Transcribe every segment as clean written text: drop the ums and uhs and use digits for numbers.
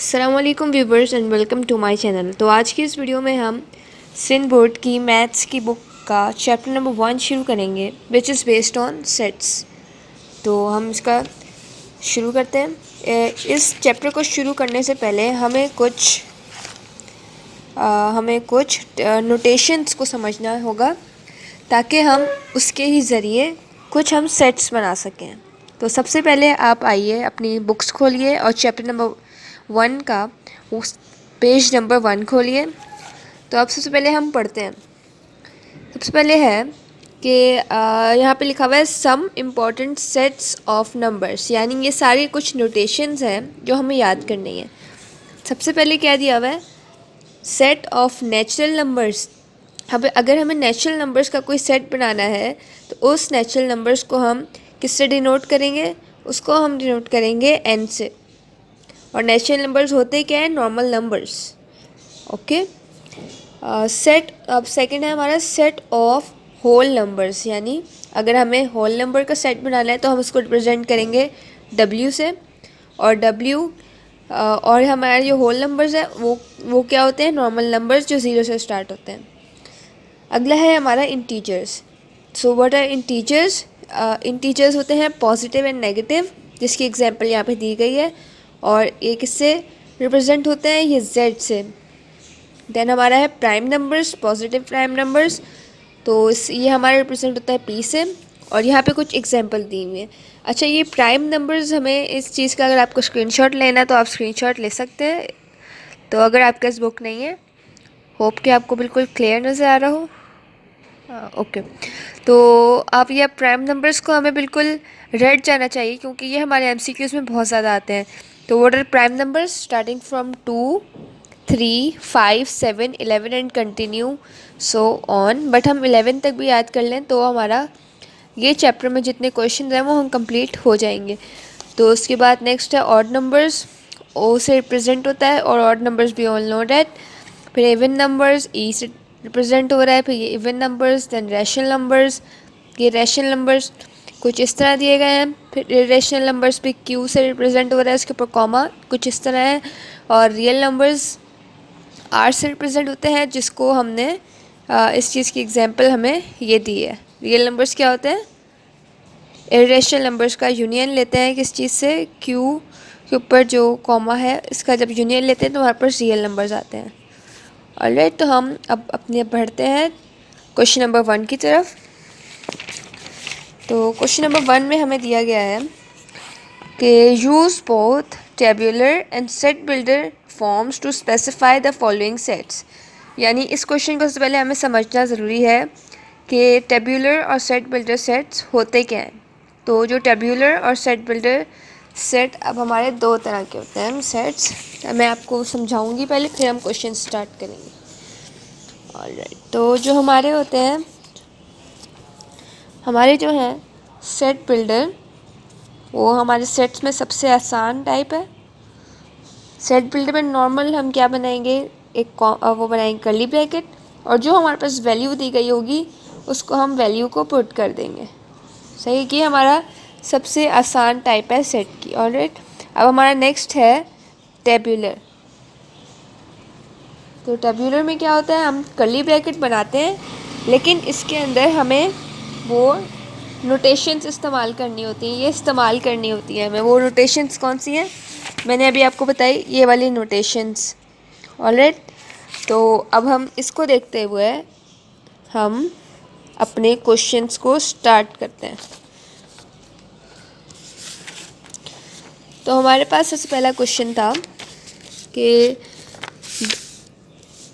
अस्सलामुअलैकुम viewers and welcome to my channel. तो आज की इस वीडियो में हम सिंध बोर्ड की मैथ्स की बुक का चैप्टर नंबर 1 शुरू करेंगे which is based on sets. तो हम इसका शुरू करते हैं। इस चैप्टर को शुरू करने से पहले हमें कुछ नोटेशंस को समझना होगा ताकि हम उसके ही ज़रिए कुछ हम सेट्स बना सकें। तो सबसे पहले आप आइए अपनी बुक्स खोलिए और चैप्टर नंबर 1 का उस पेज नंबर 1 खोलिए। तो अब सबसे पहले हम पढ़ते हैं। सबसे पहले है कि यहाँ पे लिखा हुआ है some important sets of numbers, यानी ये सारे कुछ नोटेशंस हैं जो हमें याद करनी है। सबसे पहले क्या दिया हुआ है, सेट ऑफ नेचुरल नंबर्स। अब अगर हमें नेचुरल नंबर्स का कोई सेट बनाना है तो उस नेचुरल नंबर्स को हम किससे डिनोट करेंगे, उसको हम डिनोट करेंगे एन से। और नेचुरल नंबर्स होते क्या है, नॉर्मल नंबर्स। ओके। सेट, अब सेकंड है हमारा सेट ऑफ होल नंबर्स, यानी अगर हमें होल नंबर का सेट बनाना है तो हम उसको रिप्रेजेंट करेंगे W से। और W और हमारे जो होल नंबर्स है वो क्या होते हैं, नॉर्मल नंबर्स जो 0 से स्टार्ट होते हैं। अगला है हमारा integers. So what are integers? Integers होते हैं पॉजिटिव एंड नेगेटिव, जिसकी एग्जांपल यहाँ पे दी गई है। और ये किससे रिप्रेजेंट होते हैं, ये Z से। देन हमारा है prime numbers, positive prime numbers. तो ये हमारा रिप्रेजेंट होता है P से। और यहाँ पे कुछ एग्जांपल दी हुई है। अच्छा, ये प्राइम नंबर्स, हमें इस चीज़ का अगर आपको स्क्रीनशॉट लेना है तो आप स्क्रीनशॉट ले सकते हैं। तो अगर आपके पास बुक नहीं है, होप कि आपको बिल्कुल क्लियर नज़र आ रहा हो। ओके। तो आप ये प्राइम नंबर्स को हमें बिल्कुल रेड जाना चाहिए क्योंकि ये हमारे MCQs में बहुत ज़्यादा आते हैं। तो what are prime numbers starting from 2, 3, 5, 7, 11 and continue so on. But हम 11 तक भी याद कर लें तो हमारा ये चैप्टर में जितने क्वेश्चन हैं वो हम कंप्लीट हो जाएंगे। तो उसके बाद नेक्स्ट है ऑड नंबर्स, O से रिप्रेजेंट होता है। और ऑड नंबर्स भी ऑल नो डैट। फिर इवन नंबर्स, E से रिप्रेजेंट हो रहा है। फिर ये even numbers, then rational numbers. ये रैशनल नंबर्स कुछ इस तरह दिए गए हैं। फिर इरेशनल नंबर्स भी Q से रिप्रेजेंट हो रहा है, इसके ऊपर कॉमा कुछ इस तरह है। और रियल नंबर्स R से रिप्रेजेंट होते हैं, जिसको हमने इस चीज़ की एग्जांपल हमें ये दी है। रियल नंबर्स क्या होते हैं, इरेशनल नंबर्स का यूनियन लेते हैं किस चीज़ से, Q के ऊपर जो कॉमा है इसका जब यूनियन लेते हैं तो वहाँ पर रियल नंबर्स आते हैं। ऑलराइट, तो हम अब अपने बढ़ते हैं क्वेश्चन नंबर 1 की तरफ। तो क्वेश्चन नंबर 1 में हमें दिया गया है कि use both tabular and set builder forms to specify the following sets. यानी इस क्वेश्चन को सबसे पहले हमें समझना ज़रूरी है कि टेबुलर और सेट बिल्डर सेट्स होते क्या हैं। तो जो टेबुलर और सेट बिल्डर सेट अब हमारे दो तरह के होते हैं सेट्स। मैं आपको समझाऊंगी पहले, फिर हम क्वेश्चन स्टार्ट करेंगे। ऑलराइट, तो जो हमारे होते हैं, हमारे जो हैं सेट बिल्डर, वो हमारे सेट्स में सबसे आसान टाइप है। सेट बिल्डर में नॉर्मल हम क्या बनाएंगे, वो बनाएंगे कर्ली ब्रैकेट, और जो हमारे पास वैल्यू दी गई होगी उसको हम वैल्यू को पुट कर देंगे। सही, कि हमारा सबसे आसान टाइप है सेट की। ऑलराइट, अब हमारा नेक्स्ट है टेबुलर। तो टेबुलर में क्या होता है, हम कर्ली ब्रैकेट बनाते हैं लेकिन इसके अंदर हमें वो नोटेशंस इस्तेमाल करनी होती हैं, ये इस्तेमाल करनी होती है हमें। वो नोटेशंस कौन सी हैं, मैंने अभी आपको बताई, ये वाली नोटेशंस। ऑलराइट, तो अब हम इसको देखते हुए हम अपने क्वेश्चंस को स्टार्ट करते हैं। तो हमारे पास सबसे पहला क्वेश्चन था कि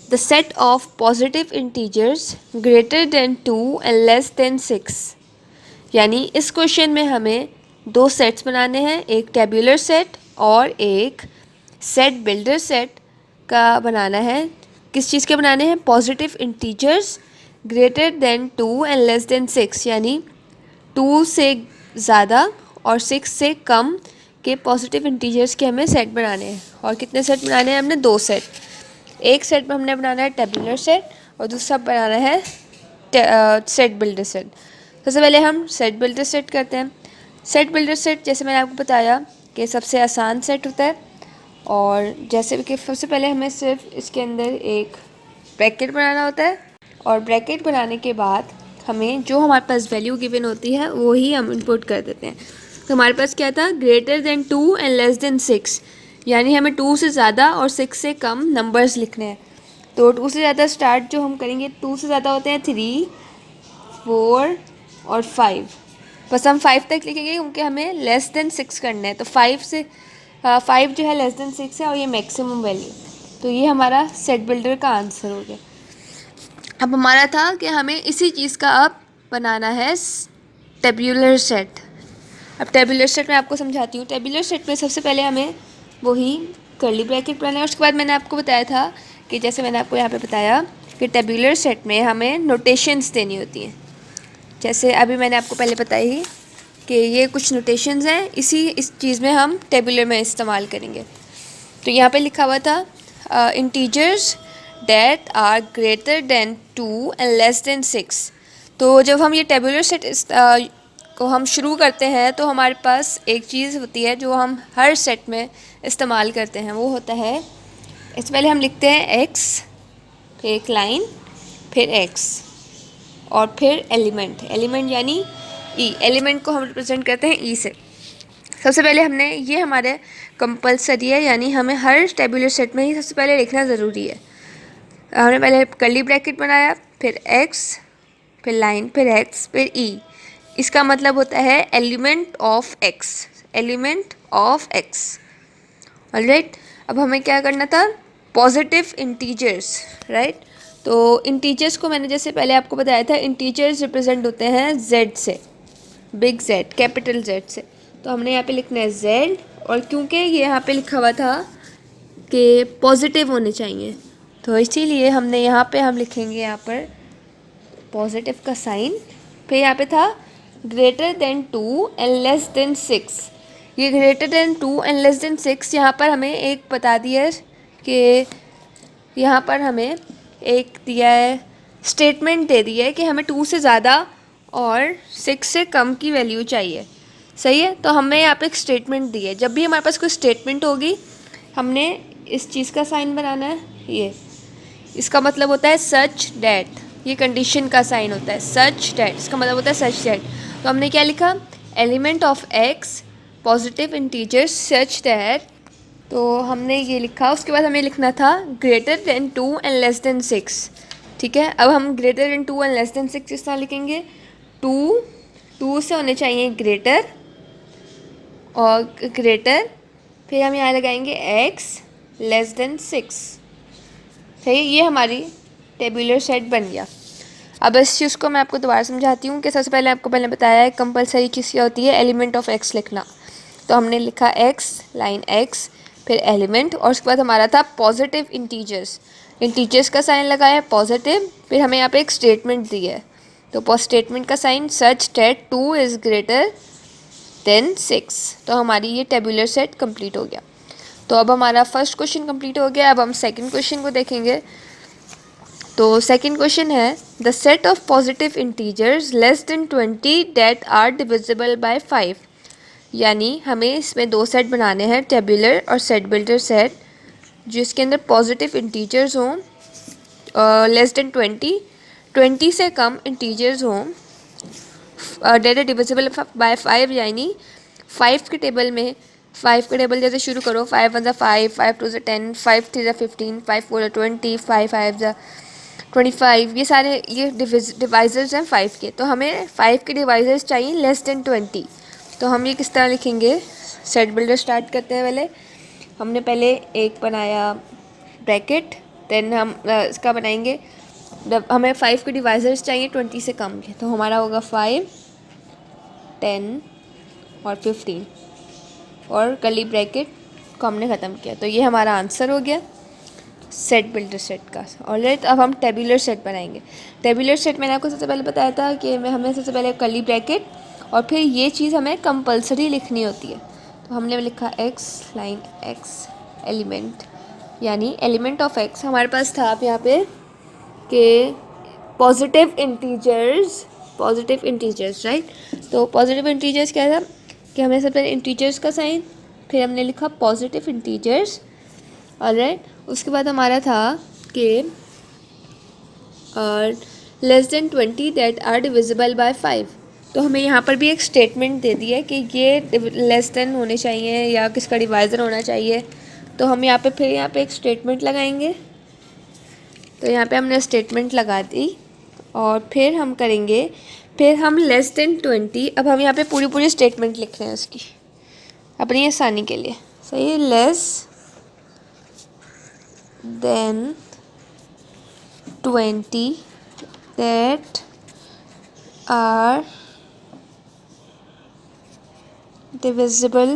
the set of positive integers greater than 2 and less than 6। यानी इस क्वेश्चन में हमें दो सेट्स बनाने हैं, एक टेबुलर सेट और एक सेट बिल्डर सेट का बनाना है। किस चीज़ के बनाने हैं, positive integers greater than 2 and less than 6, यानी 2 से ज़्यादा और 6 से कम के पॉजिटिव इंटीजर्स के हमें सेट बनाने हैं। और कितने सेट बनाने हैं हमने, दो सेट। एक सेट में हमने बनाना है टेबुलर सेट और दूसरा बनाना है सेट बिल्डर सेट। सबसे पहले हम सेट बिल्डर सेट करते हैं। सेट बिल्डर सेट, जैसे मैंने आपको बताया कि सबसे आसान सेट होता है। और जैसे कि सबसे पहले हमें सिर्फ इसके अंदर एक ब्रैकेट बनाना होता है, और ब्रैकेट बनाने के बाद हमें जो हमारे पास वैल्यू गिवन होती है वो ही हम इनपुट कर देते हैं। तो हमारे पास क्या था, greater than 2 and less than 6, यानी हमें 2 से ज़्यादा और 6 से कम नंबर्स लिखने हैं। तो 2 से ज़्यादा स्टार्ट जो हम करेंगे, 2 से ज़्यादा होते हैं 3, 4 और 5, बस हम 5 तक लिखेंगे क्योंकि हमें लेस देन 6 करना है। तो 5 जो है लेस देन 6 है और ये मैक्सिमम वैल्यू। तो ये हमारा सेट बिल्डर का आंसर हो गया। अब हमारा था कि हमें इसी चीज़ का अब बनाना है टेबुलर सेट। अब टेबुलर सेट मैं आपको समझाती हूँ। टेबुलर सेट में सबसे पहले हमें वही कर्ली ब्रैकेट बनाना है। उसके बाद मैंने आपको बताया था कि जैसे मैंने आपको यहाँ पे बताया कि टेबुलर सेट में हमें नोटेशंस देनी होती हैं। जैसे अभी मैंने आपको पहले बताई कि ये कुछ नोटेशंस हैं, इस चीज़ में हम टेबुलर में इस्तेमाल करेंगे। तो यहाँ पे लिखा हुआ था integers that are greater than 2 and less than 6। तो जब हम ये टेबुलर सेट को हम शुरू करते हैं तो हमारे पास एक चीज़ होती है जो हम हर सेट में इस्तेमाल करते हैं, वो होता है, इससे पहले हम लिखते हैं x, फिर एक लाइन, फिर x और फिर एलिमेंट यानी e। एलिमेंट को हम रिप्रेजेंट करते हैं e से। सबसे पहले हमने ये हमारे कंपलसरी है, यानी हमें हर टेबुलर सेट में ही सबसे पहले लिखना ज़रूरी है। हमने पहले कर्ली ब्रैकेट बनाया, फिर x, फिर लाइन, फिर x, फिर e। इसका मतलब होता है एलिमेंट ऑफ x। ऑलराइट, अब हमें क्या करना था, पॉजिटिव इंटीजर्स, राइट। तो इंटीजर्स को मैंने जैसे पहले आपको बताया था, इंटीजर्स रिप्रेजेंट होते हैं z से, बिग Z, कैपिटल Z से। तो हमने यहाँ पे लिखना है Z, और क्योंकि ये यहाँ पे लिखा हुआ था कि पॉजिटिव होने चाहिए, तो इसीलिए हमने यहाँ पे हम लिखेंगे यहाँ पर पॉजिटिव का साइन। फिर यहाँ पे था greater than 2 and less than 6। ये greater than 2 and less than 6 यहाँ पर हमें एक बता दिया कि यहाँ पर हमें एक दिया है, स्टेटमेंट दे दी है कि हमें 2 से ज़्यादा और 6 से कम की वैल्यू चाहिए। सही है, तो हमें यहाँ पे एक स्टेटमेंट दी है। जब भी हमारे पास कोई स्टेटमेंट होगी हमने इस चीज़ का साइन बनाना है, ये इसका मतलब होता है सच डैट, ये कंडीशन का साइन होता है सच डैट, इसका मतलब होता है सच डैट। तो हमने क्या लिखा, element of x positive integer such that, तो हमने ये लिखा। उसके बाद हमें लिखना था greater than 2 and less than 6। ठीक है, अब हम greater than 2 and less than 6 किस तरह लिखेंगे, 2 से होने चाहिए ग्रेटर, और ग्रेटर, फिर हम यहाँ लगाएंगे x लेस देन 6। सही, ये हमारी टेबुलर सेट बन गया। अब इस चीज़ को मैं आपको दोबारा समझाती हूँ कि सबसे पहले आपको मैंने बताया है कंपलसरी चीज़ क्या होती है, एलिमेंट ऑफ x लिखना। तो हमने लिखा x, लाइन x, फिर एलिमेंट, और उसके बाद हमारा था पॉजिटिव इंटीजर्स का साइन लगाया है पॉजिटिव। फिर हमें यहाँ पे एक स्टेटमेंट दी है, तो स्टेटमेंट का sign such that 2 is greater than 6। तो हमारी ये टेबुलर सेट कंप्लीट हो गया। तो अब हमारा फर्स्ट क्वेश्चन कंप्लीट हो गया। अब हम सेकंड क्वेश्चन को देखेंगे। तो सेकंड क्वेश्चन है, the set of positive integers less than 20 that are divisible by 5। यानी हमें इसमें दो सेट बनाने हैं, टेबुलर और सेट बिल्डर सेट, जिसके अंदर पॉजिटिव इंटीजर्स हों लेस देन 20 से कम इंटीजर्स हों, डेट आर डिविजिबल बाय 5, यानी 5 के टेबल में 5 के टेबल जैसे शुरू करो, 5 1 5, 5 2 10, 5 3 15, 5 4 20, 5 5 25, ये सारे ये डिवाइजर्स हैं 5 के। तो हमें 5 के डिवाइजर्स चाहिए लेस देन 20। तो हम ये किस तरह लिखेंगे, सेट बिल्डर स्टार्ट करते हैं। पहले हमने पहले एक बनाया ब्रैकेट, देन हम इसका बनाएंगे, जब हमें 5 के डिवाइजर्स चाहिए 20 से कम के, तो हमारा होगा 5 10 और 15, और कर्ली ब्रैकेट को हमने ख़त्म किया। तो ये हमारा आंसर हो गया सेट बिल्डर सेट का। ऑलराइट, अब हम टेबुलर सेट बनाएंगे। टेबुलर सेट मैंने आपको सबसे पहले बताया था कि हमें सबसे पहले कर्ली ब्रैकेट, और फिर ये चीज़ हमें कंपलसरी लिखनी होती है। तो हमने लिखा x, लाइन x, एलिमेंट, यानी एलिमेंट ऑफ x हमारे पास था अब यहाँ पे कि पॉजिटिव इंटीजर्स, राइट। तो पॉजिटिव इंटीजर्स क्या था कि हमने सबसे पहले इंटीजर्स का साइन, फिर हमने लिखा पॉजिटिव इंटीजर्स, ऑलराइट, उसके बाद हमारा था कि less than 20 that are divisible by 5। तो हमें यहाँ पर भी एक स्टेटमेंट दे दी है कि ये लेस देन होने चाहिए या किसका डिवाइज़र होना चाहिए। तो हम यहाँ पे फिर यहाँ पे एक स्टेटमेंट लगाएंगे। तो यहाँ पे हमने स्टेटमेंट लगा दी और फिर हम करेंगे, फिर हम लेस देन 20, अब हम यहाँ पे पूरी पूरी स्टेटमेंट लिख रहे हैं उसकी अपनी आसानी के लिए। सही है, less than 20 that are divisible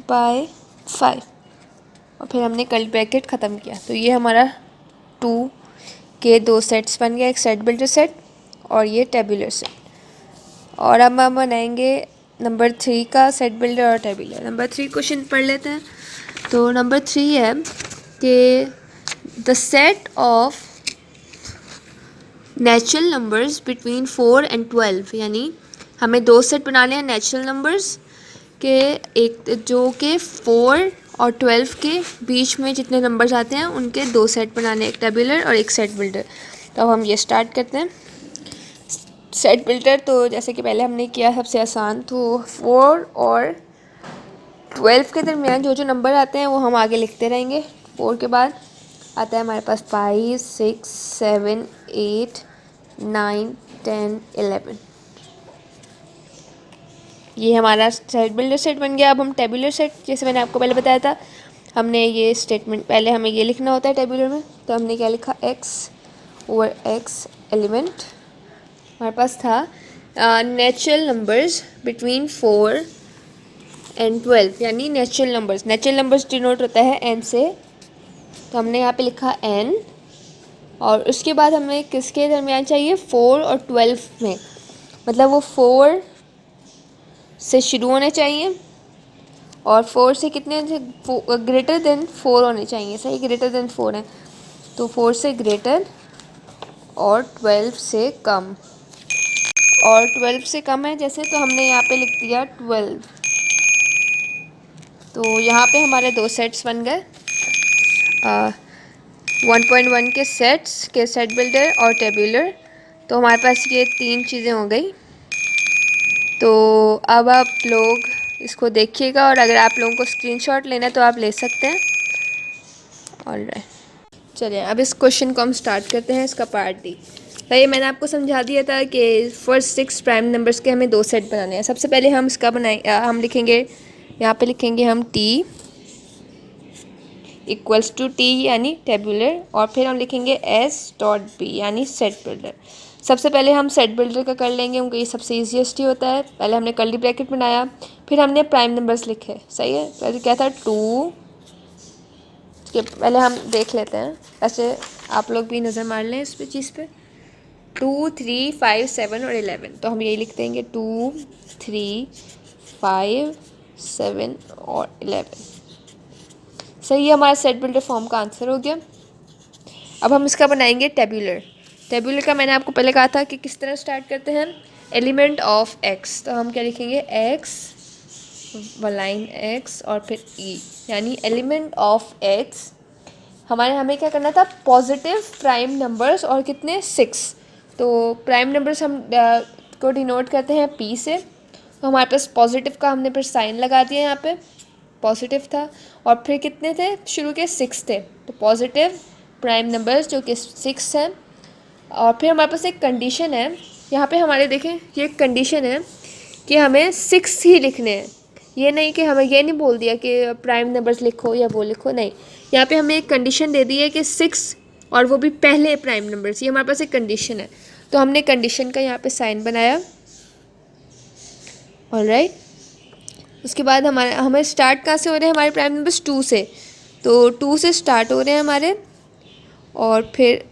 by 5 और फिर हमने कर्ली ब्रैकेट ख़त्म किया। तो ये हमारा 2 के 2 सेट्स बन गया, एक सेट बिल्डर सेट और ये टेबुलर सेट। और अब हम बनाएंगे नंबर 3 का सेट बिल्डर और टेबुलर। नंबर 3 क्वेश्चन पढ़ लेते हैं। तो नंबर 3 है कि the set of natural numbers between 4 and 12, यानी हमें 2 सेट बनाने हैं नेचुरल नंबर्स के, एक जो कि 4 और 12 के बीच में जितने नंबर्स आते हैं उनके 2 सेट बनाने हैं, एक टेबुलर और एक सेट बिल्डर। तो अब हम ये स्टार्ट करते हैं। सेट बिल्डर तो जैसे कि पहले हमने किया सबसे आसान, तो 4 और 12 के दरमियान जो जो नंबर आते हैं वो हम आगे लिखते रहेंगे। 4 के बाद आता है हमारे पास 5, 6, 7, 8, 9, 10, 11। ये हमारा सेट बिल्डर सेट बन गया। अब हम टेबुलर सेट, जैसे मैंने आपको पहले बताया था, हमने ये स्टेटमेंट पहले हमें ये लिखना होता है टेबुलर में। तो हमने क्या लिखा, x ओवर x एलिमेंट हमारे पास था नेचुरल नंबर्स बिटवीन 4 एंड 12, यानी नेचुरल नंबर्स डिनोट होता है n से। तो हमने यहाँ पे लिखा n और उसके बाद हमें किसके दरमियान चाहिए, 4 और 12 में, मतलब वो 4 से शुरू होने चाहिए और 4 से कितने ग्रेटर देन 4 होने चाहिए। सही, ग्रेटर देन 4 है तो 4 से ग्रेटर और 12 से कम, और 12 से कम है जैसे, तो हमने यहाँ पे लिख दिया 12। तो यहाँ पे हमारे 2 सेट्स बन गए, 1.1 के सेट्स के सेट बिल्डर और टेबुलर। तो हमारे पास ये 3 चीज़ें हो गई। तो अब आप लोग इसको देखिएगा और अगर आप लोगों को स्क्रीनशॉट लेना है तो आप ले सकते हैं। ऑलराइट, चलिए अब इस क्वेश्चन को हम स्टार्ट करते हैं, इसका पार्ट डी। तो ये मैंने आपको समझा दिया था कि फर्स्ट 6 प्राइम नंबर्स के हमें 2 सेट बनाने हैं। सबसे पहले हम इसका हम लिखेंगे, यहाँ पे लिखेंगे हम t इक्वल्स टू t यानी टेबुलर, और फिर हम लिखेंगे s.b यानी सेट बिल्डर। सबसे पहले हम सेट बिल्डर का कर लेंगे क्योंकि ये सबसे ईजीएस्ट ही होता है। पहले हमने कर्ली ब्रैकेट बनाया, फिर हमने प्राइम नंबर्स लिखे। सही है, पहले क्या था 2 के, पहले हम देख लेते हैं, ऐसे आप लोग भी नज़र मार लें इस पे चीज़ पे। 2, 3, 5, 7 और 11, तो हम यही लिख देंगे 2, 3, 5, 7 और 11। सही है, हमारा सेट बिल्डर फॉर्म का आंसर हो गया। अब हम इसका बनाएंगे टेबुलर। टेबुलर का मैंने आपको पहले कहा था कि किस तरह स्टार्ट करते हैं, एलिमेंट ऑफ x। तो हम क्या लिखेंगे, x लाइन x और फिर e, यानी एलिमेंट ऑफ x। हमें क्या करना था, पॉजिटिव प्राइम नंबर्स और कितने, 6। तो प्राइम नंबर्स हम को डिनोट करते हैं p से। तो हमारे पास पॉजिटिव का हमने फिर साइन लगा दिया, यहाँ पे पॉजिटिव था और फिर कितने थे शुरू के, 6 थे। तो पॉजिटिव प्राइम नंबर्स जो कि 6 हैं। और फिर हमारे पास एक कंडीशन है, यहाँ पे हमारे देखें ये एक कंडीशन है कि हमें 6 ही लिखने हैं। ये नहीं कि हमें ये नहीं बोल दिया कि प्राइम नंबर्स लिखो या वो लिखो, नहीं, यहाँ पे हमें एक कंडीशन दे दी है कि 6 और वो भी पहले प्राइम नंबर्स। ये हमारे पास एक कंडीशन है, तो हमने कंडीशन का यहाँ पे साइन बनाया। ऑलराइट, उसके बाद हमें स्टार्ट कहाँ से हो रहे हैं, हमारे प्राइम नंबर्स 2 से। तो 2 से स्टार्ट हो रहे हैं हमारे, और फिर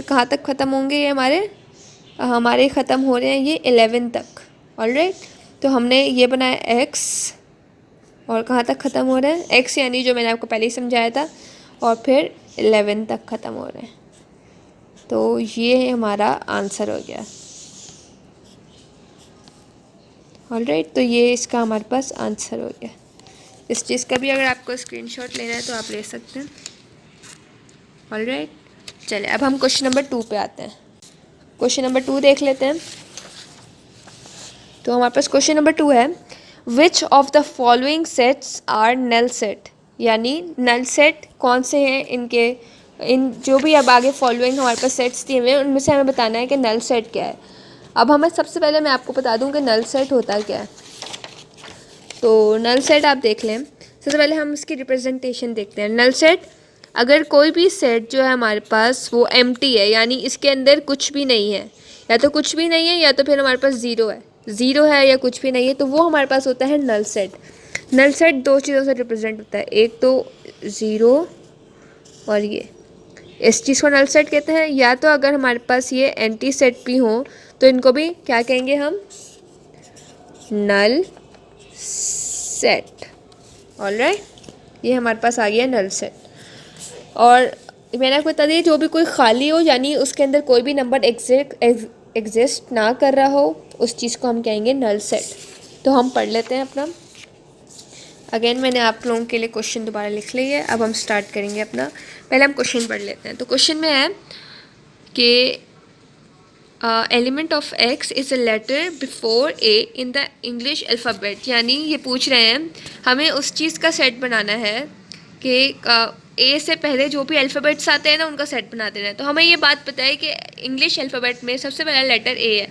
कहाँ तक ख़त्म होंगे ये हमारे ख़त्म हो रहे हैं ये 11 तक। ऑलराइट, तो हमने ये बनाया x, और कहाँ तक ख़त्म हो रहे हैं, x यानी जो मैंने आपको पहले ही समझाया था, और फिर 11 तक ख़त्म हो रहे हैं। तो ये हमारा आंसर हो गया। ऑलराइट, तो ये इसका हमारे पास आंसर हो गया। इस चीज़ का भी अगर आपको स्क्रीनशॉट लेना है तो आप ले सकते हैं। ऑलराइट, चलिए अब हम क्वेश्चन नंबर 2 पे आते हैं। क्वेश्चन नंबर 2 देख लेते हैं। तो हमारे पास क्वेश्चन नंबर 2 है, which of the following sets are null set, यानी नल सेट कौन से हैं इनके, इन जो भी अब आगे फॉलोइंग हमारे पास सेट्स दिए हुए हैं उनमें से हमें बताना है कि नल सेट क्या है। अब हमें सबसे पहले मैं आपको बता दूं कि नल सेट होता क्या है। तो नल सेट आप देख लें, सबसे पहले हम इसकी रिप्रेजेंटेशन देखते हैं। नल सेट, अगर कोई भी सेट जो है हमारे पास वो एम्प्टी है, यानी इसके अंदर कुछ भी नहीं है, या तो कुछ भी नहीं है या तो फिर हमारे पास ज़ीरो है या कुछ भी नहीं है, तो वो हमारे पास होता है नल सेट। नल सेट दो चीज़ों से रिप्रेजेंट होता है, एक तो ज़ीरो और ये, इस चीज़ को नल सेट कहते हैं। या तो अगर हमारे पास ये एंटी सेट भी हो तो इनको भी क्या कहेंगे हम, नल सेट। ऑलराइट, ये हमारे पास आ गया नल सेट। और मैंने आपको बता दिया, जो भी कोई खाली हो यानी उसके अंदर कोई भी नंबर एग्जिस्ट ना कर रहा हो, उस चीज़ को हम कहेंगे नल सेट। तो हम पढ़ लेते हैं अपना। अगेन मैंने आप लोगों के लिए क्वेश्चन दोबारा लिख लिया है, अब हम स्टार्ट करेंगे अपना। पहले हम क्वेश्चन पढ़ लेते हैं। तो क्वेश्चन में है कि element of x is a letter before a in the English alphabet, यानी ये पूछ रहे हैं हमें उस चीज़ का सेट बनाना है कि ए से पहले जो भी अल्फ़ाबेट्स आते हैं ना उनका सेट बना देना है। तो हमें ये बात पता है कि इंग्लिश अल्फ़ाबेट में सबसे पहला लेटर ए है,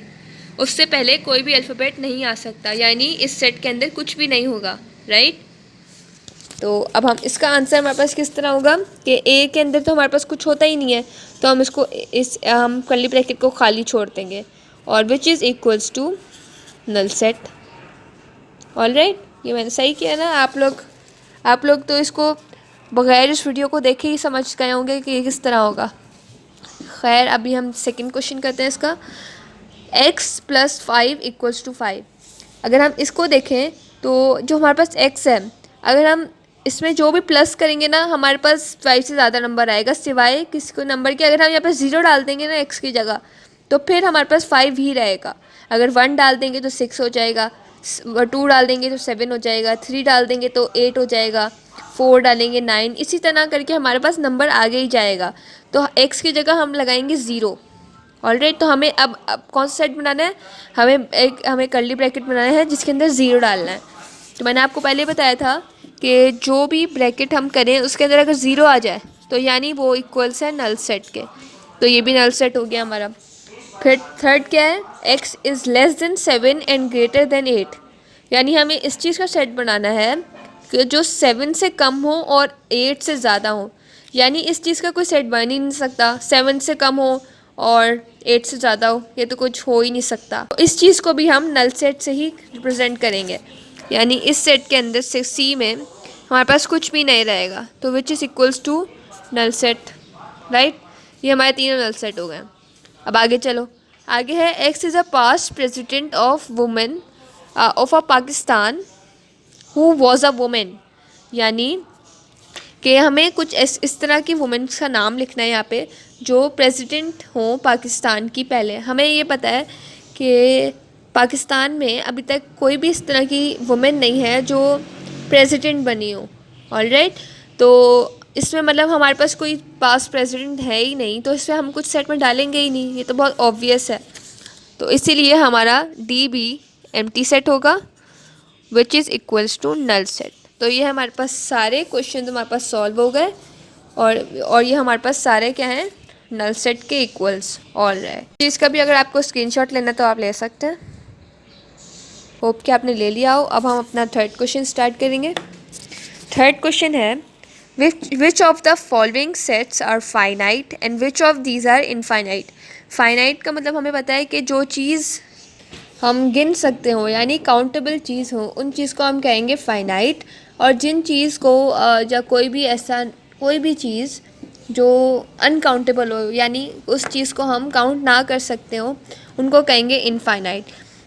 उससे पहले कोई भी अल्फ़ाबेट नहीं आ सकता, यानी इस सेट के अंदर कुछ भी नहीं होगा। राइट, तो अब हम इसका आंसर हमारे पास किस तरह होगा कि ए के अंदर तो हमारे पास कुछ होता ही नहीं है, तो हम इसको हम कर्ली ब्रैकेट को खाली छोड़ देंगे, और which is equals to null set. Alright, ये मैंने सही किया ना। आप लोग तो इसको बगैर इस वीडियो को देखे ही समझ गए होंगे कि ये किस तरह होगा। खैर, अभी हम सेकेंड क्वेश्चन करते हैं इसका। x + 5 = 5, अगर हम इसको देखें तो जो हमारे पास x है, अगर हम इसमें जो भी प्लस करेंगे ना हमारे पास 5 से ज़्यादा नंबर आएगा, सिवाय किसी को नंबर के। अगर हम यहाँ पर 0 डाल देंगे ना x की जगह, तो फिर हमारे पास 5 ही रहेगा। अगर 1 डाल देंगे तो 6 हो जाएगा, 2 डाल देंगे तो 7 हो जाएगा, 3 डाल देंगे तो 8 हो जाएगा, 4 डालेंगे 9, इसी तरह करके हमारे पास नंबर आगे ही जाएगा। तो x की जगह हम लगाएंगे 0। ऑलराइट, तो हमें अब कौन सा सेट बनाना है, हमें कर्ली ब्रैकेट बनाना है जिसके अंदर 0 डालना है। तो मैंने आपको पहले बताया था कि जो भी ब्रैकेट हम करें उसके अंदर अगर 0 आ जाए तो यानी वो इक्वल्स है नल सेट के, तो ये भी नल सेट हो गया हमारा। फिर थर्ड क्या है, x is less than 7 and greater than 8, यानी हमें इस चीज़ का सेट बनाना है कि जो 7 से कम हो और 8 से ज़्यादा हो, यानी इस चीज़ का कोई सेट बन ही नहीं सकता, 7 से कम हो और 8 से ज़्यादा हो, ये तो कुछ हो ही नहीं सकता। तो इस चीज़ को भी हम नल सेट से ही रिप्रेजेंट करेंगे, यानी इस सेट के अंदर से सी में हमारे पास कुछ भी नहीं रहेगा, तो which is equals to null set. Right, ये हमारे तीनों नल सेट हो गए। अब आगे चलो, आगे है x is a past president of women of a Pakistan who was a women, यानी कि हमें कुछ इस तरह की वुमेन्स का नाम लिखना है यहाँ पे जो प्रेसिडेंट हो पाकिस्तान की। पहले हमें ये पता है कि पाकिस्तान में अभी तक कोई भी इस तरह की वुमेन नहीं है जो प्रेसिडेंट बनी हो। ऑलराइट, तो इसमें मतलब हमारे पास कोई पास्ट प्रेसिडेंट है ही नहीं, तो इसमें हम कुछ सेट में डालेंगे ही नहीं, ये तो बहुत ऑब्वियस है। तो इसीलिए हमारा डी भी एम्प्टी सेट होगा, which is equals to null set. तो ये हमारे पास सारे क्वेश्चन हमारे पास सॉल्व हो गए, और ये हमारे पास सारे क्या हैं, नल सेट के इक्वल्स। ऑल राइट, इसका भी अगर आपको स्क्रीनशॉट लेना तो आप ले सकते हैं। होप कि आपने ले लिया हो। अब हम अपना थर्ड क्वेश्चन स्टार्ट करेंगे। थर्ड क्वेश्चन है, which of the following sets are finite and which of these are infinite. Finite का मतलब हमें पता है कि जो चीज़ हम गिन सकते हो यानी काउंटेबल चीज़ हो, उन चीज़ को हम कहेंगे फाइनाइट। और जिन चीज़ को या कोई भी चीज़ जो अनकाउंटेबल हो यानी उस चीज़ को हम काउंट ना कर सकते हो, उनको कहेंगे इनफाइनाइट।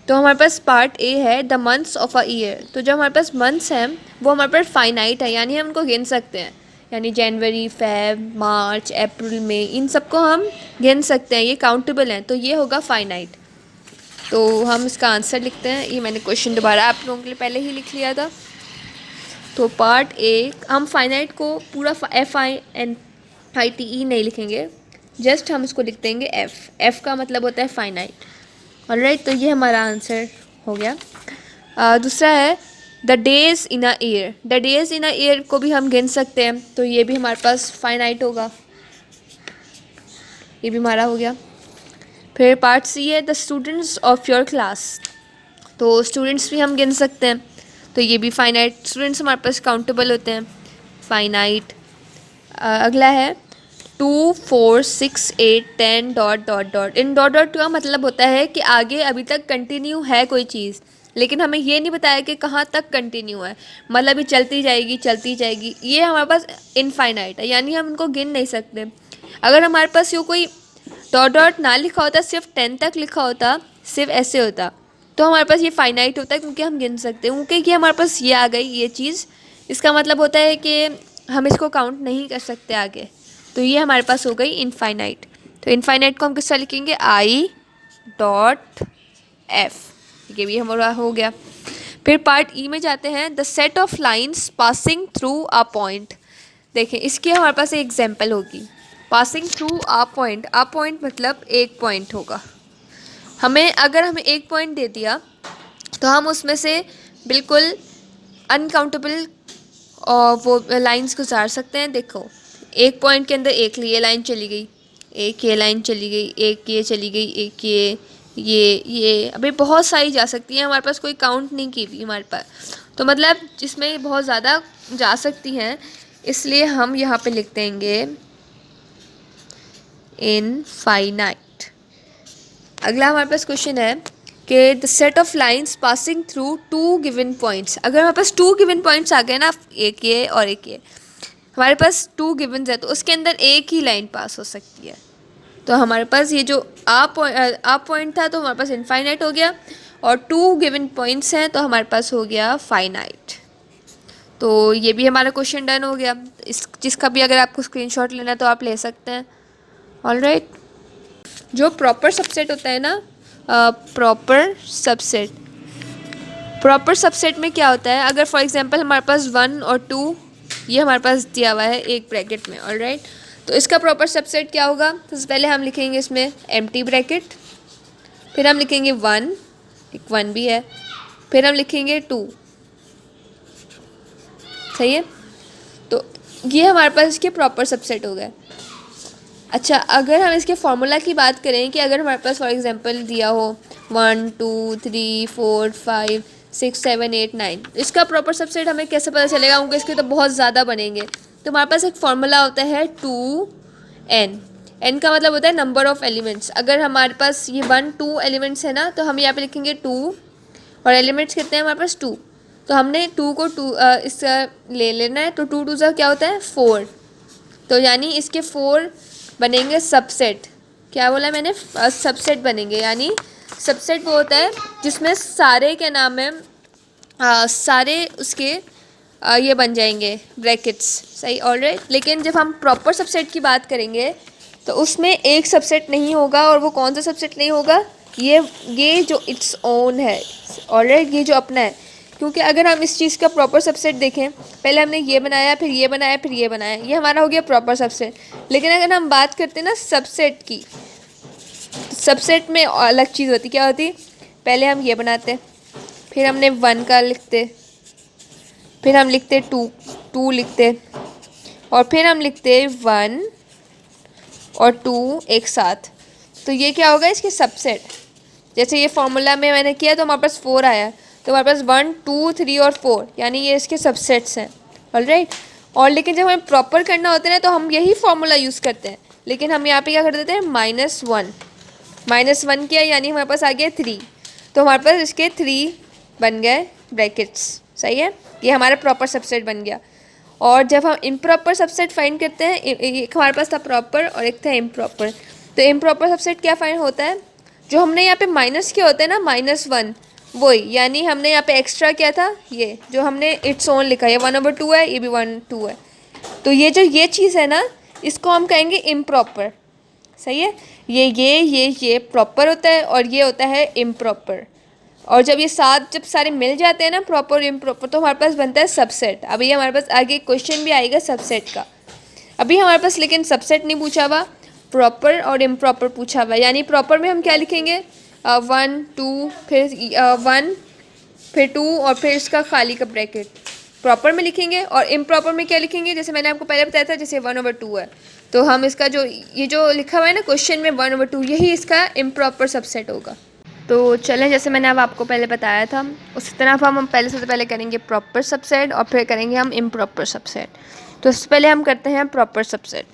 तो हमारे पास पार्ट ए है the months of a year. तो जो हमारे पास मंथ्स हैं वो हमारे पास फाइनाइट है, यानी हम उनको गिन सकते हैं, यानी जनवरी, फेब, मार्च, अप्रैल, मई, इन सबको हम गिन सकते हैं, ये काउंटेबल हैं, तो ये होगा फाइनाइट। तो हम इसका आंसर लिखते हैं। ये मैंने क्वेश्चन दोबारा आप लोगों के लिए पहले ही लिख लिया था। तो पार्ट ए हम फाइनाइट को पूरा FINITE नहीं लिखेंगे, जस्ट हम इसको लिख देंगे एफ का मतलब होता है फाइनाइट। ऑलराइट, तो ये हमारा आंसर हो गया। दूसरा है the days in a year. The days in a year को भी हम गिन सकते हैं, तो ये भी हमारे पास फाइनाइट होगा, ये भी हमारा हो गया। फिर पार्ट सी है the students of your class. तो स्टूडेंट्स भी हम गिन सकते हैं, तो ये भी फाइनाइट, स्टूडेंट्स हमारे पास काउंटेबल होते हैं, फाइनाइट। अगला है 2 4 6 8 10 dot dot dot. In dot dot का मतलब होता है कि आगे अभी तक कंटिन्यू है कोई चीज़, लेकिन हमें ये नहीं बताया कि कहाँ तक कंटिन्यू है, मतलब ये चलती जाएगी, ये हमारे पास इनफाइनाइट है, यानी हम इनको गिन नहीं सकते। अगर हमारे पास ये कोई डॉट डॉट ना लिखा होता, सिर्फ 10 तक लिखा होता, सिर्फ ऐसे होता, तो हमारे पास ये फाइनाइट होता है, क्योंकि हम गिन सकते हैं। क्योंकि ये हमारे पास ये आ गई ये चीज़, इसका मतलब होता है कि हम इसको काउंट नहीं कर सकते आगे, तो ये हमारे पास हो गई इनफाइनाइट। तो इनफाइनाइट को हम किस तरह लिखेंगे, I.F, ये भी हमारा हो गया। फिर पार्ट ई में जाते हैं the set of lines passing through a point. देखें, इसकी हमारे पास एक एग्जाम्पल होगी, पासिंग थ्रू अ पॉइंट मतलब एक पॉइंट होगा। अगर हमें एक पॉइंट दे दिया तो हम उसमें से बिल्कुल अनकाउंटेबल और वो लाइंस गुजार सकते हैं। देखो, एक पॉइंट के अंदर एक ये लाइन चली गई, एक ये लाइन चली गई, एक ये चली गई, एक ये अभी बहुत सारी जा सकती हैं, हमारे पास कोई काउंट नहीं की हुई हमारे पास, तो मतलब जिसमें बहुत ज़्यादा जा सकती हैं, इसलिए हम यहाँ पे लिख देंगे इनफाइनाइट। अगला हमारे पास क्वेश्चन है कि the set of lines passing through 2 given points. अगर हमारे पास 2 गिवन पॉइंट्स आ गए ना, एक ये और एक ये, हमारे पास 2 गिवन है, तो उसके अंदर एक ही लाइन पास हो सकती है। तो हमारे पास ये जो आप पॉइंट था, तो हमारे पास इनफाइनाइट हो गया, और 2 गिवन पॉइंट्स हैं, तो हमारे पास हो गया फाइनाइट। तो ये भी हमारा क्वेश्चन डन हो गया। इस जिसका भी अगर आपको स्क्रीनशॉट लेना है तो आप ले सकते हैं। ऑलराइट, जो प्रॉपर सबसेट होता है ना, प्रॉपर सबसेट में क्या होता है, अगर फॉर एग्जांपल हमारे पास 1 और 2 ये हमारे पास दिया हुआ है एक ब्रैकेट में, ऑलराइट, तो इसका प्रॉपर सबसेट क्या होगा, तो पहले हम लिखेंगे इसमें एम्प्टी ब्रैकेट, फिर हम लिखेंगे 1, एक 1 भी है, फिर हम लिखेंगे 2, सही है। तो ये हमारे पास इसके प्रॉपर सबसेट हो गए। अच्छा, अगर हम इसके फॉर्मूला की बात करें कि अगर हमारे पास फॉर एग्जांपल दिया हो 1 2 3 4 5 6 7 8 9, इसका प्रॉपर सबसेट हमें कैसे पता चलेगा, क्योंकि इसके तो बहुत ज़्यादा बनेंगे। तो हमारे पास एक फॉर्मूला होता है 2n। n का मतलब होता है नंबर ऑफ़ एलिमेंट्स। अगर हमारे पास ये 1 2 एलिमेंट्स है ना, तो हम यहाँ पे लिखेंगे 2, और एलिमेंट्स कितने हैं हमारे पास 2, तो हमने 2 को 2 इसका ले लेना है, तो 2 2 सा क्या होता है 4, तो यानी इसके 4 बनेंगे सबसेट। क्या बोला मैंने, सबसेट बनेंगे, यानी सबसेट वो होता है जिसमें सारे के नाम है, सारे उसके ये बन जाएंगे ब्रैकेट्स, सही, ऑलराइट। लेकिन जब हम प्रॉपर सबसेट की बात करेंगे तो उसमें एक सबसेट नहीं होगा, और वो कौन सा सबसेट नहीं होगा, ये जो इट्स ओन है, ऑलराइट, ये जो अपना है। क्योंकि अगर हम इस चीज़ का प्रॉपर सबसेट देखें, पहले हमने ये बनाया, फिर ये बनाया, फिर ये बनाया, ये हमारा हो गया प्रॉपर सबसेट। लेकिन अगर हम बात करते हैं ना सबसेट की, सबसेट में अलग चीज़ होती, क्या होती, पहले हम ये बनाते, फिर हमने 1 का लिखते, फिर हम लिखते 2 लिखते, और फिर हम लिखते 1 और 2 एक साथ, तो ये क्या होगा, इसके सबसेट। जैसे ये फॉर्मूला में मैंने किया तो हमारे पास 4 आया, तो हमारे पास 1 2 3 और 4, यानी ये इसके सबसेट्स हैं, ऑलराइट। और लेकिन जब हमें प्रॉपर करना होता है ना, तो हम यही फॉर्मूला यूज़ करते हैं, लेकिन हम यहाँ पे क्या कर देते हैं, -1 किया, यानी हमारे पास आ गया 3, तो हमारे पास इसके 3 बन गए ब्रैकेट्स, सही है, ये हमारा प्रॉपर सबसेट बन गया। और जब हम इम्प्रॉपर सबसेट फाइंड करते हैं, एक हमारे पास था प्रॉपर और एक था इम्प्रॉपर, तो इम्प्रॉपर सबसेट क्या फाइंड होता है, जो हमने यहाँ पे माइनस किया होता है ना, -1, वही, यानी हमने यहाँ पे एक्स्ट्रा किया था, ये जो हमने इट्स ओन लिखा है, 1/2 है, ये भी 1/2 है, तो ये जो ये चीज़ है ना, इसको हम कहेंगे इम्प्रॉपर, सही है। ये प्रॉपर होता है और ये होता है इम्प्रॉपर, और जब ये सात जब सारे मिल जाते हैं ना प्रॉपर इम्प्रॉपर, तो हमारे पास बनता है सबसेट। अभी हमारे पास आगे क्वेश्चन भी आएगा सबसेट का। अभी हमारे पास लेकिन सबसेट नहीं पूछा हुआ, प्रॉपर और इम्प्रॉपर पूछा हुआ। यानी प्रॉपर में हम क्या लिखेंगे, 1 2 फिर 1 फिर 2 और फिर इसका खाली का ब्रैकेट प्रॉपर में लिखेंगे। और इम्प्रॉपर में क्या लिखेंगे, जैसे मैंने आपको पहले बताया था, जैसे 1/2 है, तो हम इसका जो ये जो लिखा हुआ है ना क्वेश्चन में 1/2, यही इसका इम्प्रॉपर सबसेट होगा। तो चलें, जैसे मैंने अब आपको पहले बताया था उसी तरह हम पहले सबसे पहले करेंगे प्रॉपर सबसेट और फिर करेंगे हम इम्प्रॉपर सबसेट। तो सबसे पहले हम करते हैं प्रॉपर सबसेट।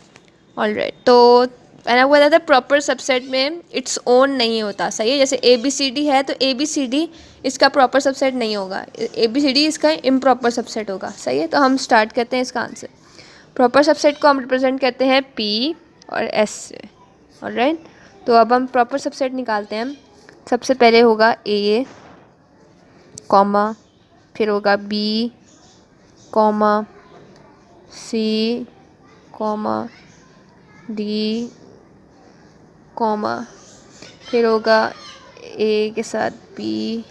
ऑलराइट, तो मैंने आपको बताया था प्रॉपर सबसेट में इट्स ओन नहीं होता, सही है। जैसे ABCD है तो ABCD इसका प्रॉपर सबसेट नहीं होगा, ABCD इसका इम्प्रॉपर सबसेट होगा, सही है। तो हम स्टार्ट करते हैं इसका आंसर। प्रॉपर सबसेट को हम रिप्रेजेंट करते हैं P और S से। ऑलराइट, तो अब हम प्रॉपर सबसेट निकालते हैं। सबसे पहले होगा A कॉमा, फिर होगा B comma, C comma, D comma, फिर होगा A के साथ B,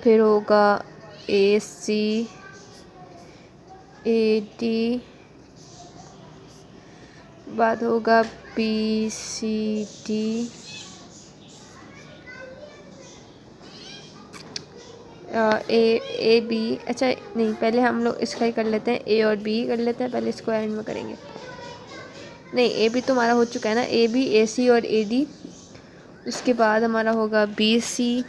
फिर होगा AC AD, बाद होगा BCD, ए बी, अच्छा नहीं, पहले हम लोग इसका ही कर लेते हैं, A और B कर लेते हैं, पहले इसको एंड में करेंगे। नहीं, AB तो हमारा हो चुका है ना, AB AC और AD। उसके बाद हमारा होगा BC,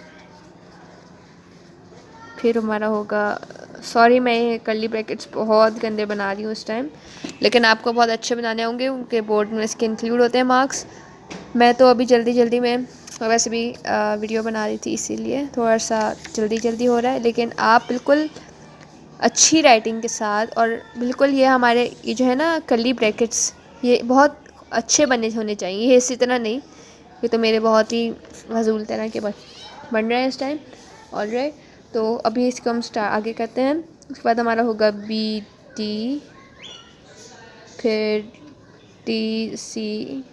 फिर हमारा होगा, सॉरी मैं ये कर्ली ब्रैकेट्स बहुत गंदे बना रही हूँ इस टाइम, लेकिन आपको बहुत अच्छे बनाने होंगे, उनके बोर्ड में इसके इंक्लूड होते हैं मार्क्स। मैं तो अभी जल्दी जल्दी में वैसे भी वीडियो बना रही थी, इसीलिए थोड़ा सा जल्दी हो रहा है। लेकिन आप बिल्कुल अच्छी राइटिंग के साथ, और बिल्कुल ये हमारे ये जो है ना कर्ली ब्रैकेट्स, ये बहुत अच्छे बने होने चाहिए, ये इसी तरह नहीं, ये तो मेरे बहुत ही फजूल तरह के बन रहे हैं इस टाइम। ऑलराइट, तो अभी इसको हम आगे करते हैं। उसके बाद हमारा होगा BD, फिर DC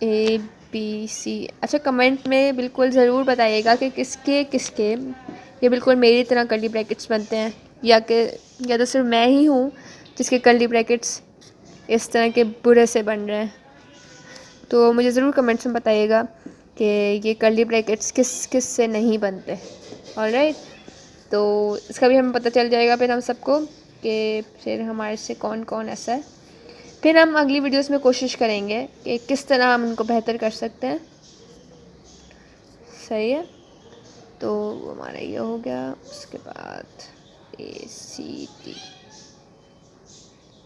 ABC। अच्छा, कमेंट में बिल्कुल ज़रूर बताइएगा कि किसके किसके ये बिल्कुल मेरी तरह कर्ली ब्रैकेट्स बनते हैं, या तो सिर्फ मैं ही हूँ जिसके कर्ली ब्रैकेट्स इस तरह के बुरे से बन रहे हैं। तो मुझे ज़रूर कमेंट्स में बताइएगा कि ये कर्ली ब्रैकेट्स किस किस से नहीं बनते। ऑलराइट, तो इसका भी हमें पता चल जाएगा फिर हम सबको कि फिर हमारे से कौन कौन ऐसा है। फिर हम अगली वीडियोस में कोशिश करेंगे कि किस तरह हम उनको बेहतर कर सकते हैं, सही है। तो हमारा ये हो गया। उसके बाद ACD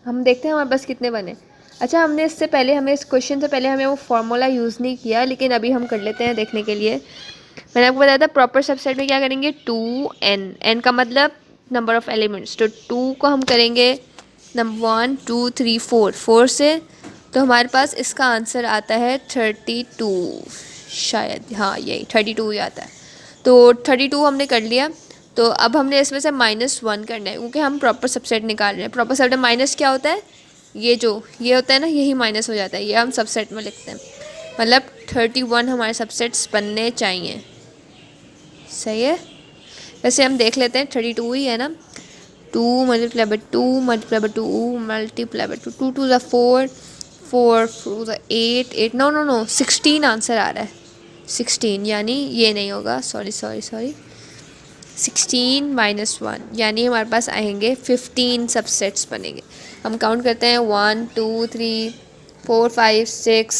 हम देखते हैं हमारे पास कितने बने। अच्छा, हमने इससे पहले हमें इस क्वेश्चन से पहले हमें वो फार्मूला यूज़ नहीं किया, लेकिन अभी हम कर लेते हैं देखने के लिए। मैंने आपको बताया था प्रॉपर सबसेट में क्या करेंगे, 2n, n का मतलब नंबर ऑफ़ एलिमेंट्स, तो 2 को हम करेंगे नंबर 1 2 3 4 से, तो हमारे पास इसका आंसर आता है 32 शायद, हाँ यही 32 ही आता है। तो 32 हमने कर लिया। तो अब हमने इसमें से -1 करना है, क्योंकि हम प्रॉपर सबसेट निकाल रहे हैं। प्रॉपर सबसेट में माइनस क्या होता है, ये होता है ना, यही माइनस हो जाता है, ये हम सबसेट में लिखते हैं। मतलब 31 हमारे सबसेट्स बनने चाहिए, सही है। वैसे हम देख लेते हैं, 32 ही है ना, 2 multiply by 2 multiply by 2 multiply by 2, 2 2 ज़ा 4 4 4 ज़ा 8 नो 16 आंसर आ रहा है, 16, यानी ये नहीं होगा, सॉरी 16 -1, यानी हमारे पास आएंगे 15 सबसेट्स बनेंगे। हम काउंट करते हैं 1 2 3 4 5 6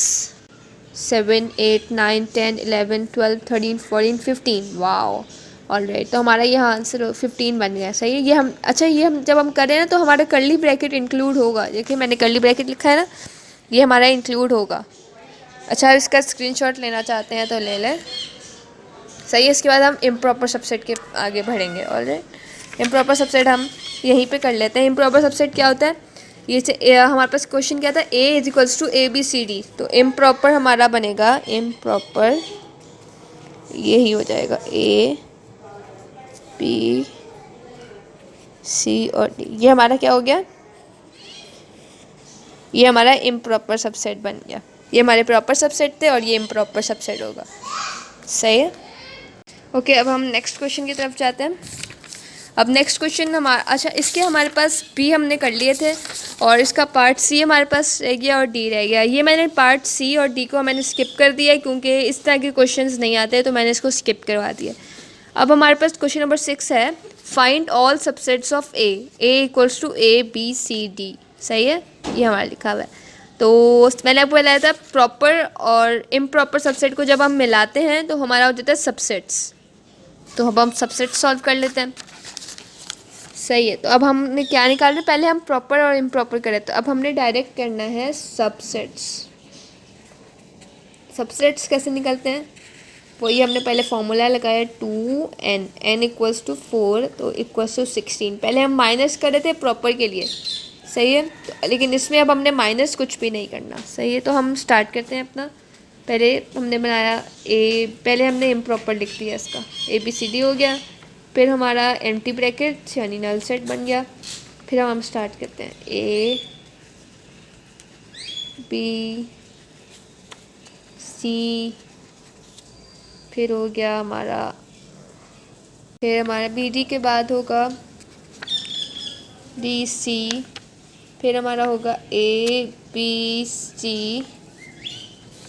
7 8 9 10 11 12 13 14 15, वाओ। ऑलराइट, तो हमारा यहाँ आंसर 15 बन गया, सही है। ये हम, अच्छा ये हम जब हम करें ना तो हमारा कर्ली ब्रैकेट इंक्लूड होगा। देखिए मैंने कर्ली ब्रैकेट लिखा है ना, ये हमारा इंक्लूड होगा। अच्छा, इसका स्क्रीनशॉट लेना चाहते हैं तो ले लें, सही है। इसके बाद हम इम्प्रॉपर सबसेट के आगे बढ़ेंगे। ऑलराइट, इम्प्रॉपर सबसेट हम यहीं पे कर लेते हैं। इम्प्रॉपर सबसेट क्या होता है, ये हमारे पास क्वेश्चन क्या था, A = ABCD, तो इम्प्रॉपर हमारा बनेगा, इम्प्रॉपर यही हो जाएगा A B C और D। ये हमारा क्या हो गया, ये हमारा इम्प्रॉपर सबसेट बन गया। ये हमारे प्रॉपर सबसेट थे और ये इम्प्रॉपर सबसेट होगा, सही है। ओके, अब हम नेक्स्ट क्वेश्चन की तरफ जाते हैं। अब नेक्स्ट क्वेश्चन हमारा, अच्छा इसके हमारे पास बी हमने कर लिए थे और इसका पार्ट सी हमारे पास रह गया और डी रह गया। ये मैंने पार्ट सी और डी को मैंने स्किप कर दिया क्योंकि इस तरह के क्वेश्चंस नहीं आते, तो मैंने इसको स्किप करवा दिया। अब हमारे पास क्वेश्चन नंबर 6 है, find all subsets of A equals to A B C D. सही है, ये हमारा लिखा हुआ है। तो मैंने आपको बताया था प्रॉपर और इम्प्रॉपर सबसेट को जब हम मिलाते हैं तो हमारा हो जाता है सबसेट्स। तो अब हम सबसेट सॉल्व कर लेते हैं। सही है, तो अब हमने क्या निकाल रहे, पहले हम प्रॉपर और इम्प्रॉपर करें, तो अब हमने डायरेक्ट करना है सबसेट्स। सबसेट्स कैसे निकलते हैं, वही हमने पहले फॉर्मूला लगाया 2n, n इक्वल्स टू 4 तो इक्वल्स टू 16। पहले हम माइनस कर रहे थे प्रॉपर के लिए। सही है, तो लेकिन इसमें अब हमने माइनस कुछ भी नहीं करना। सही है, तो हम स्टार्ट करते हैं अपना। पहले हमने बनाया पहले हमने इम्प्रॉपर लिख दिया इसका, ABCD हो गया। फिर हमारा एम्प्टी ब्रैकेट यानी नल सेट बन गया। फिर हम स्टार्ट करते हैं ABC, फिर हो गया हमारा, फिर हमारा BD के बाद होगा DC, फिर हमारा होगा ABC,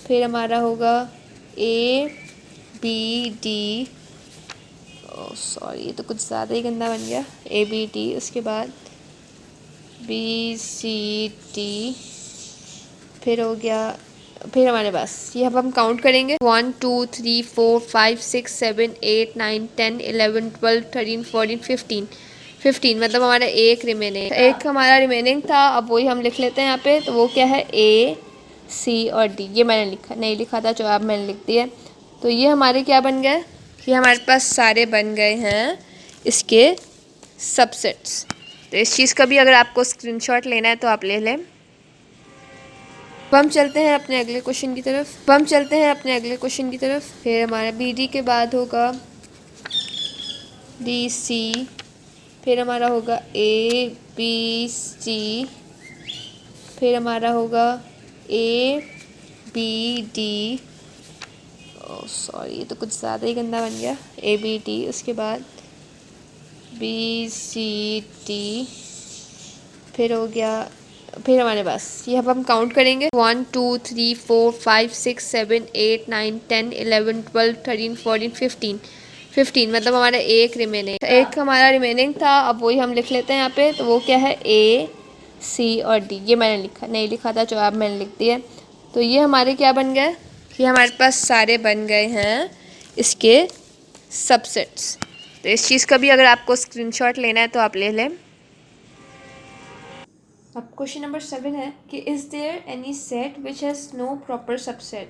फिर हमारा होगा ABD, सॉरी ये तो कुछ ज़्यादा ही गंदा बन गया, ABD, उसके बाद BCD, फिर हो गया, फिर हमारे पास ये अब हम काउंट करेंगे 1 2 3 4 5 6 7 8 9 10 11 12 13 14 15 मतलब हमारा एक रिमेनिंग, एक हमारा रिमेनिंग था। अब वही हम लिख लेते हैं यहाँ पे। तो वो क्या है, AC और D। ये मैंने लिखा नहीं लिखा था, जो अब मैंने लिख दिया। तो ये हमारे क्या बन गए, ये हमारे पास सारे बन गए हैं इसके सबसेट्स। तो इस चीज़ का भी अगर आपको स्क्रीनशॉट लेना है तो आप ले लें। अब हम चलते हैं अपने अगले क्वेश्चन की तरफ। फिर हमारा BD के बाद होगा DC, फिर हमारा होगा ABC, फिर हमारा होगा ABD, सॉरी ये तो कुछ ज़्यादा ही गंदा बन गया, ABD, उसके बाद BCD, फिर हो गया, फिर हमारे पास ये अब हम काउंट करेंगे 1 2 3 4 5 6 7 8 9 10 11 12 13 14 15 मतलब हमारा एक हमारा रिमेनिंग था। अब वही हम लिख लेते हैं यहाँ पे। तो वो क्या है, AC और D। ये मैंने नहीं लिखा था, जो अब मैंने लिख दिया। तो ये हमारे क्या बन गए, ये हमारे पास सारे बन गए हैं इसके सबसेट्स। तो इस चीज़ का भी अगर आपको स्क्रीनशॉट लेना है तो आप ले लें। अब क्वेश्चन नंबर 7 है कि is there any set which has no proper subset.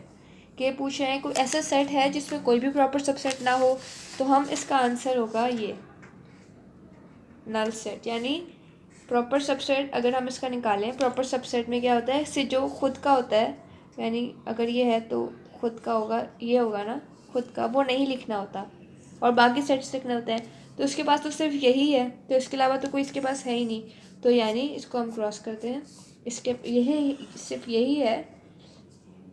के पूछ रहे हैं कोई ऐसा सेट है जिसमें कोई भी प्रॉपर सबसेट ना हो, तो हम इसका आंसर होगा ये नल सेट। यानी प्रॉपर सबसेट अगर हम इसका निकालें, प्रॉपर सबसेट में क्या होता है, इससे जो खुद का होता है, यानी अगर ये है तो खुद का होगा, ये होगा ना खुद का, वो नहीं लिखना होता और बाकी सेट्स लिखना होता है। तो उसके पास तो सिर्फ यही है, तो इसके अलावा तो कोई इसके पास है ही नहीं। तो यानी इसको हम क्रॉस करते हैं, इसके यही सिर्फ यही है,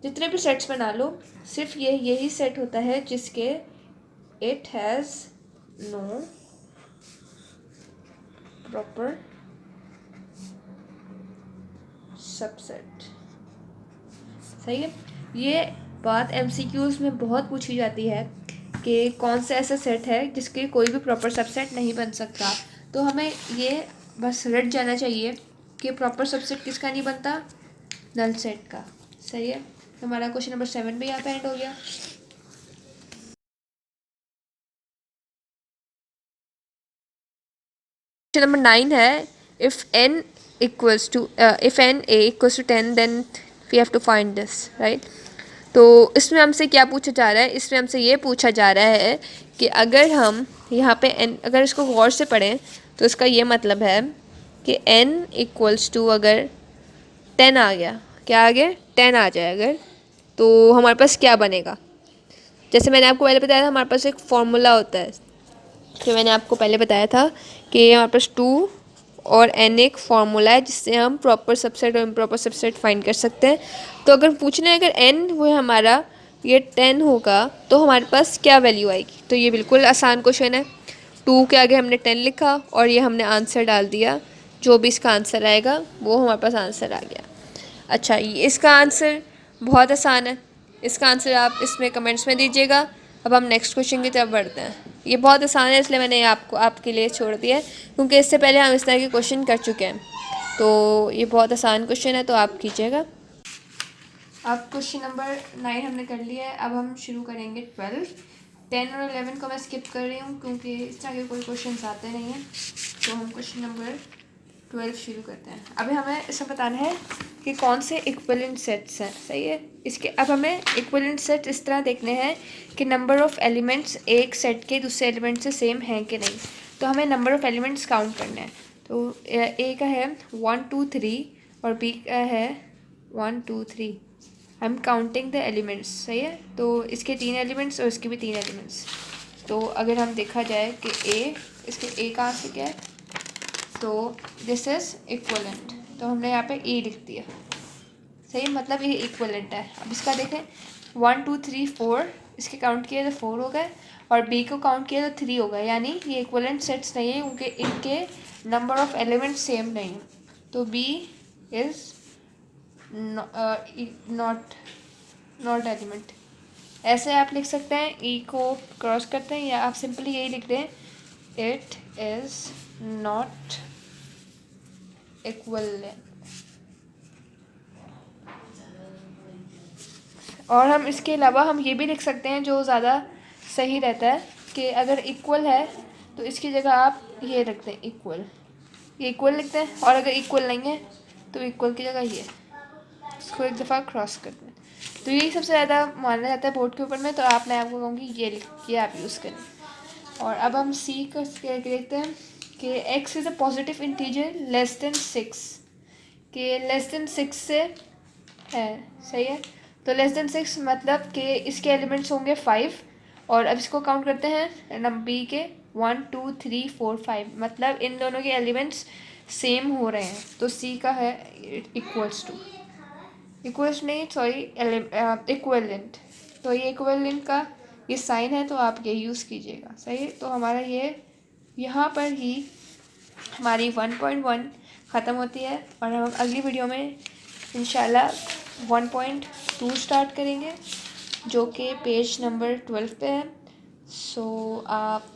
जितने भी सेट्स बना लो सिर्फ यही सेट होता है जिसके it has no proper subset. सही है, ये बात MCQs में बहुत पूछी जाती है कि कौन सा ऐसा सेट है जिसके कोई भी प्रॉपर सबसेट नहीं बन सकता। तो हमें ये बस रट जाना चाहिए कि प्रॉपर सबसेट किसका नहीं बनता, नल सेट का। सही है, हमारा क्वेश्चन नंबर 7 भी यहाँ पे एंड हो गया। क्वेश्चन नंबर 9 है, if n equals to if n a equals to 10 then we have to find this, right. तो इसमें हमसे क्या पूछा जा रहा है, इसमें हमसे ये पूछा जा रहा है कि अगर हम यहाँ पे n, अगर इसको गौर से पढ़ें तो इसका ये मतलब है कि n इक्वल्स टू अगर 10 आ गया, क्या आ गया, 10 आ जाए अगर, तो हमारे पास क्या बनेगा। जैसे मैंने आपको पहले बताया था हमारे पास एक फॉर्मूला होता है, जो मैंने आपको पहले बताया था कि हमारे पास 2 और n एक फार्मूला है जिससे हम प्रॉपर सबसेट और इम्प्रॉपर सबसेट फाइंड कर सकते हैं। तो अगर पूछना है अगर n वो है हमारा ये 10 होगा तो हमारे पास क्या वैल्यू आएगी। तो ये बिल्कुल आसान क्वेश्चन है। 2 के आगे हमने 10 लिखा और ये हमने आंसर डाल दिया, जो भी इसका आंसर आएगा वो हमारे पास आंसर आ गया। अच्छा, ये इसका आंसर बहुत आसान है, इसका आंसर आप इसमें कमेंट्स में दीजिएगा। अब हम नेक्स्ट क्वेश्चन की तरफ बढ़ते हैं। ये बहुत आसान है इसलिए मैंने आपके लिए छोड़ दिया है, क्योंकि इससे पहले हम इस तरह के क्वेश्चन कर चुके हैं। तो ये बहुत आसान क्वेश्चन है, तो आप कीजिएगा। अब क्वेश्चन नंबर 9 हमने कर लिया है। अब हम शुरू करेंगे 12। 10 और 11 को मैं स्किप कर रही हूँ क्योंकि इस तरह के कोई क्वेश्चन आते नहीं हैं। तो हम क्वेश्चन नंबर 12 शुरू करते हैं। अभी हमें इसमें बताना है कि कौन से इक्विवेलेंट सेट्स हैं। सही है। इसके अब हमें इक्विवेलेंट सेट इस तरह देखने हैं कि नंबर ऑफ़ एलिमेंट्स एक सेट के दूसरे एलिमेंट से सेम हैं कि नहीं। तो हमें नंबर ऑफ़ एलिमेंट्स काउंट करना है। तो ए का है 1 2 3 और बी का है 1 2 3। I am counting the elements. सही है। तो इसके 3 एलिमेंट्स और इसके भी 3 एलिमेंट्स। तो अगर हम देखा जाए कि इसके ए का आंसर क्या है, तो दिस इज़ इक्वलेंट। तो हमने यहाँ पे ए लिख दिया। सही, मतलब ये इक्वलेंट है। अब इसका देखें 1 2 3 4, इसके काउंट किए तो 4 हो गए और बी को काउंट किया तो 3 हो गए। यानी ये इक्वलेंट सेट्स नहीं है क्योंकि इनके नंबर ऑफ़ एलिमेंट्स सेम नहीं है। तो बी इज़ नॉट एलिमेंट। ऐसे आप लिख सकते हैं, ई को क्रॉस करते हैं, या आप सिंपली यही लिख दें, इट इज़ नॉट इक्विवेलेंट। और हम इसके अलावा हम ये भी लिख सकते हैं, जो ज़्यादा सही रहता है, कि अगर इक्वल है तो इसकी जगह आप ये रख दें इक्वल, ये इक्वल लिखते हैं। और अगर इक्वल नहीं है तो इक्वल की जगह ये, इसको एक दफ़ा क्रॉस कर दें। तो यही सबसे ज़्यादा माना जाता है बोर्ड के ऊपर में। तो मैं आपको कहूँगी ये लिख के आप यूज़ करें। और अब हम सी को देखते हैं कि x is a positive integer less than 6, कि लेस देन 6 से है। सही है। तो लेस देन 6 मतलब कि इसके एलिमेंट्स होंगे 5। और अब इसको काउंट करते हैं नंबर बी के 1 2 3 4 5, मतलब इन दोनों के एलिमेंट्स सेम हो रहे हैं। तो सी का है इक्वल्स टू, इक्वल्स नहीं सॉरी इक्विवेलेंट। तो ये इक्विवेलेंट का ये साइन है, तो आप ये यूज़ कीजिएगा। सही है। तो हमारा ये यहाँ पर ही हमारी 1.1 ख़त्म होती है और हम अगली वीडियो में इंशाल्लाह 1.2 स्टार्ट करेंगे, जो कि पेज नंबर 12 पे है। सो आप